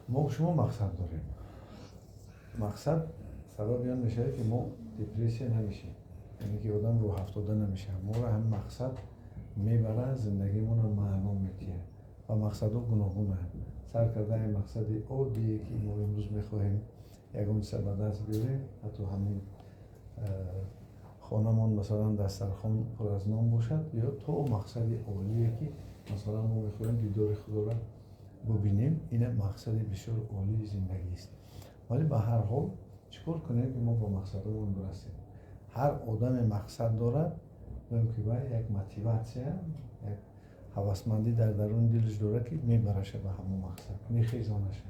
ما شما مقصد داریم. مقصد سبب این میشه که ما دیپریشن نمیشیم، یعنی که آدم رو افتاده نمیشه. ما رو هم مقصد میبره، زندگیمون رو معنا میده و مقصد ها گوناگون هم. سر کرده این مقصد عادیه که ما امروز میخواهیم یکم سر به دست بیاریم، حتی همین خانمان مثلا دسترخوان پر از نان باشد، یا تو مقصد عالیه که مثلا ما میخواهیم دیدار خدا را ببینیم. این مقصد بسیار عالی زندگی است. ولی به هر حال چیکار کنیم که ما با مقصدمون برسیم؟ هر آدم مقصد دارد، میگم که باید یک موتیواسیون، یک هوسمندی در درون دلش داره که میبرش به همون مقصد، میخیزانش.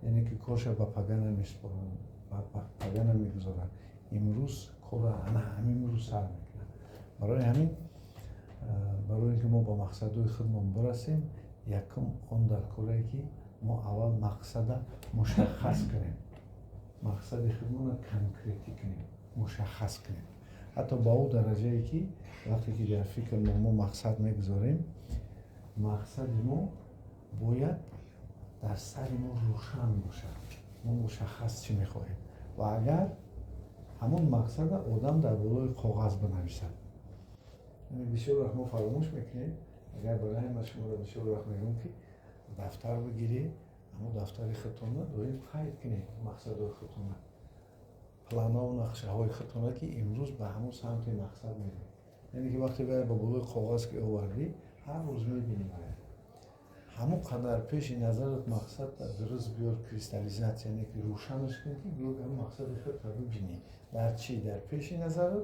یعنی که کارش به پگه نمیسپارن، به پگه نمیگذارن. امروز کار همین روز سر میکنن. برای همین برای اینکه ما با مقصدهای خودمون برسیم، یکم آن در کاری که ما اول مقصد مشخص کنیم، مقصد خودمون رو کنکریتی کنیم، مشخص کنیم. حتی با او درجه ای که وقتی که در فکر ما مقصد میگذاریم، مقصد ما باید در سر ما روشن باشد، ما مشخص چی میخواهیم. و اگر همون مقصد آدم در بالای کاغذ بنویسد، یعنی بسیار وقت ما فراموش میکنیم. اگر برای ما شما رو بسیار وقت میگم که دفتر بگیری، اما دفتر خودتون داریم قید کنید مقصد خودتون، پلان و نقشه های خودتون که امروز به همون سمت مقصد میریم. یعنی که وقتی باید با بالای کاغذ که آوردی، هر روز میبینی باید همون قدر پیش نظرت مقصد درست بیار کریستالیزات، یعنی که روشنش کنی که بیار همون مقصد خود رو ببینی. در چی؟ در پیش نظرت،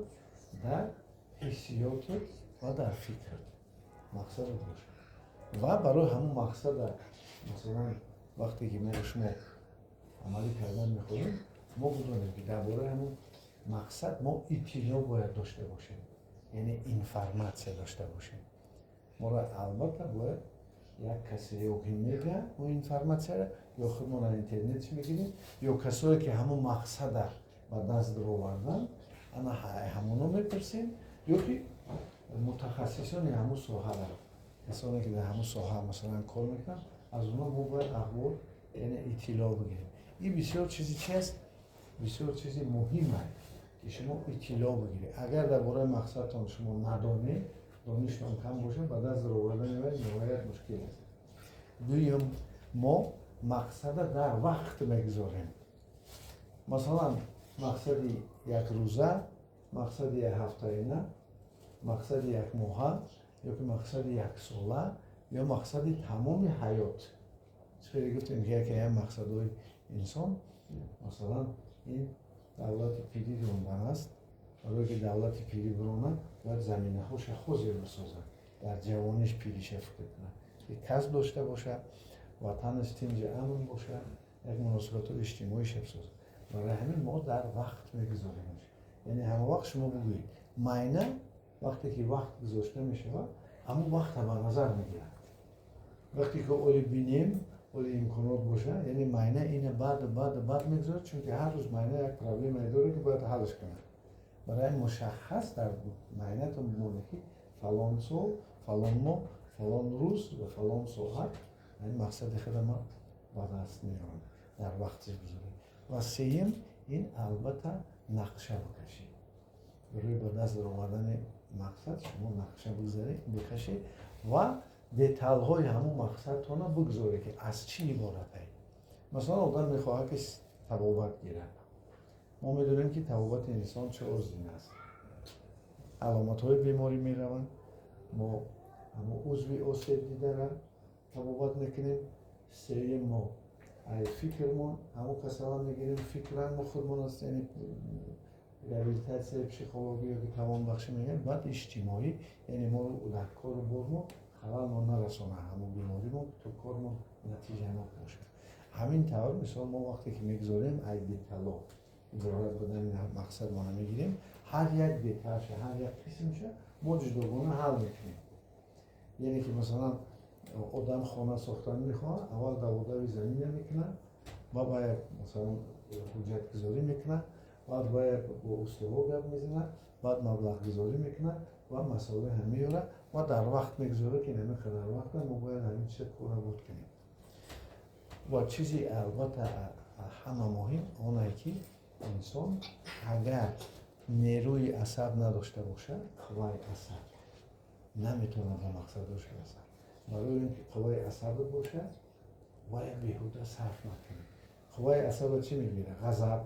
در حسیاتت و در فکرت مقصد باشه. و برای همون مقصد مثلا وقتی که ما شما عملی کردن میخواهیم، ما بدونیم که درباره همون مقصد ما اطلاع باید داشته باشیم، یعنی اینفرماسیون داشته باشیم. ما را البته باید یک کسی یا که میگه و اینفرماسیون یا خودمون از اینترنت میگیریم، یا کسایی که همون مقصد به دست در آوردن انا همونو میپرسیم، یا که متخصصان همون ساحه را، کسانی که در همون ساحه مثلا کار میکنن، از اونها ما باید اخبار یعنی اطلاع بگیریم. این بسیار چیزی چیست؟ بسیار چیزی مهمه که شما اطلاع بگیرید. اگر درباره مقصدتان شما ندانید، دانشتان کم باشه، بعد از در آوردن نهایت مشکل است. دویم، ما مقصد در وقت میگذاریم. مثلا مقصد یک روزه، مقصد یک هفته نه، مقصد یک ماه، یا که مقصد یک ساله، یا مقصد تمام حیات. چطوری گفتیم که یکی هم مقصدهای انسان، مثلا این دولت پیری راندن است. برای که دولت پیری برانه باید زمینه هاش خوزی رو بسازد، در جوانش پیریش فکر کنه، یک کسب داشته باشه، وطنش تنج امن باشه، یک مناسبات اجتماعی بسازد. برای همین ما در وقت میگذاریم. یعنی همه وقت شما بگویید معنی وقتی که وقت گذاشته میشه، همون وقت به نظر میگیرد. وقتی که اولی بینیم، اولی امکانات باشه، یعنی معنی اینه بعد میگذارد، چون که هر روز معنی یک پرابلم داره که باید حلش کنه. برای مشخص در معنی تو میمونه که فلان سال، فلان ماه، فلان روز و فلان ساعت، این مقصد خدمت به دست میارن، در وقتش بذارید. و سیم، این البته نقشه بکشید. برای به دست آوردن مقصد شما نقشه بکشید و دیتیل های همون مقصد تونه بگذاره که از چی عبارته. مثلا آدم میخواه که طبابت گیرد. ما میدونیم که طبابت انسان 4 زینه است. علامت های بیماری میروند، ما همون عضوی آسیب دیده را طبابت میکنیم. سه ما ای فکرمون، همون کسا هم میگیریم فکران ما خودمون است، یعنی ریابیلیتاسیون پسیکولوژی یا که توان بخشی میگن. بعد اجتماعی، یعنی ما رو در کار برمون خلال ما نرسانه، همون بیماری ما تو کارمون نتیجه نباشه. همین طور مثلا ما وقتی که میگذاریم ای دیتالا ضرورت بدن مقصد ما نمیگیریم، هر یک دیتاشه، هر یک قسمشه ما جداگانه حل میکنیم. یعنی که مثلا آدم خانه ساختن میخواد، اول دوادوی زمین میکنه، باید مثلا حجت گذاری میکنه، بعد باید با استوا گپ میزنه، بعد مبلغ گذاری میکنه و مسائل هم میاره و در وقت میگذاره که نمیخواد در وقت ما باید همین چه کار بود کنیم. و چیزی البته همه مهم اونه که انسان اگر نیروی عصب نداشته باشد قوای عصب نمیتونه به مقصدش برسه. برای اینکه قوای عصب باشه باید بیهوده صرف نکنه. قوای عصب چی میگیره؟ غضب.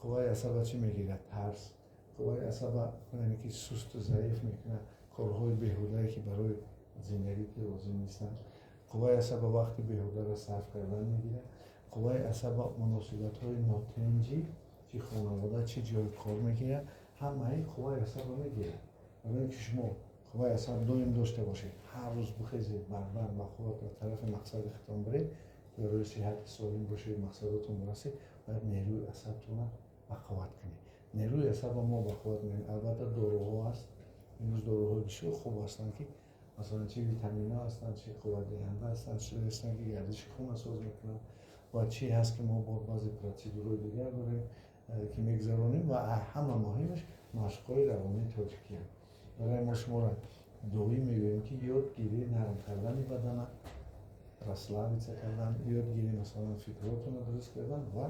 قوای عصب چی میگیره؟ ترس. قوای عصب یعنی که سست و ضعیف میکنه، کارهای بیهوده که برای زندگی که لازم نیستن. قوای عصب وقتی بیهوده را صرف کردن میگیره. قوای عصب مناسبت های ناتنجی چی خانواده چی جای کار میگیره، همه این قوای عصب رو میگیره. برای اینکه شما قوای عصب دویم داشته باشید، هر روز بخیزید بربر مخوات و طرف مقصد خودتون برید، برای صحت سالم باشید، مقصدتون برسید، باید نیروی عصبتون رو بقوت کنید. نیروی عصب ما بقوت میکنیم. البته داروها هست، امروز داروهای بسیار خوب هستن که مثلا چه ویتامین ها هستن، چه قوت دهنده هستن، چه هستن که گردش خون ساز میکنن و چی هست که ما با بعضی پروسیدورهای دیگر داریم که میگذرونیم و همه مهمش مشق‌های روانی تاجیکی هم. برای ما شما را دوی میگوییم که یادگیری نرم کردن بدن، رسلاویچه کردن، یادگیری مثلا فکراتون رو درست کردن و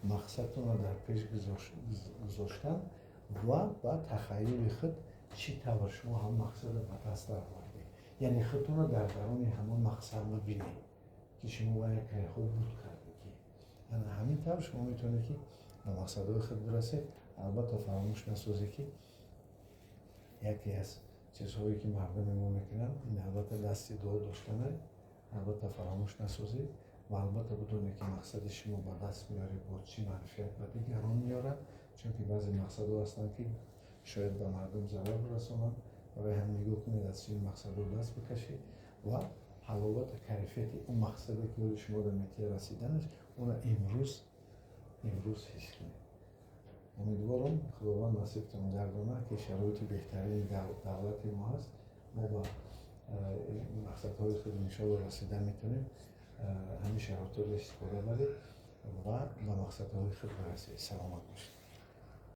مقصدتون رو در پیش گذاشتن و با تخیل خود چی طور شما هم مقصد به دست آوردید. یعنی خودتون رو در درون همون مقصد ببینید که شما باید که خود بود کردید. یعنی همین طور شما میتونید که به مقصدهای خود برسید. البته فراموش نسازید که یکی از چیزهایی که مردم ما میکنن این البته دستی دو داشتنه، البته فراموش نسازید و البته بدونید که مقصد شما به دست میاره با چی معرفت و دیگران میاره، چون که بعضی مقصدها هستن که شاید به مردم ضرر برسونن. برای هم نگاه کنید از این مقصدها دست بکشید و حلاوت کیفیت اون مقصدی که شما در نتیجه رسیدنش اون امروز حس کنید. امیدوارم خداوند نصیبتون گردانه که شرایط بهترین دولت ما هست، ما با مقصدهای خود انشاءالله رسیدن میتونیم. همین شرایط رو استفاده برید و به مقصدهای خود برسید. سلامت باشید.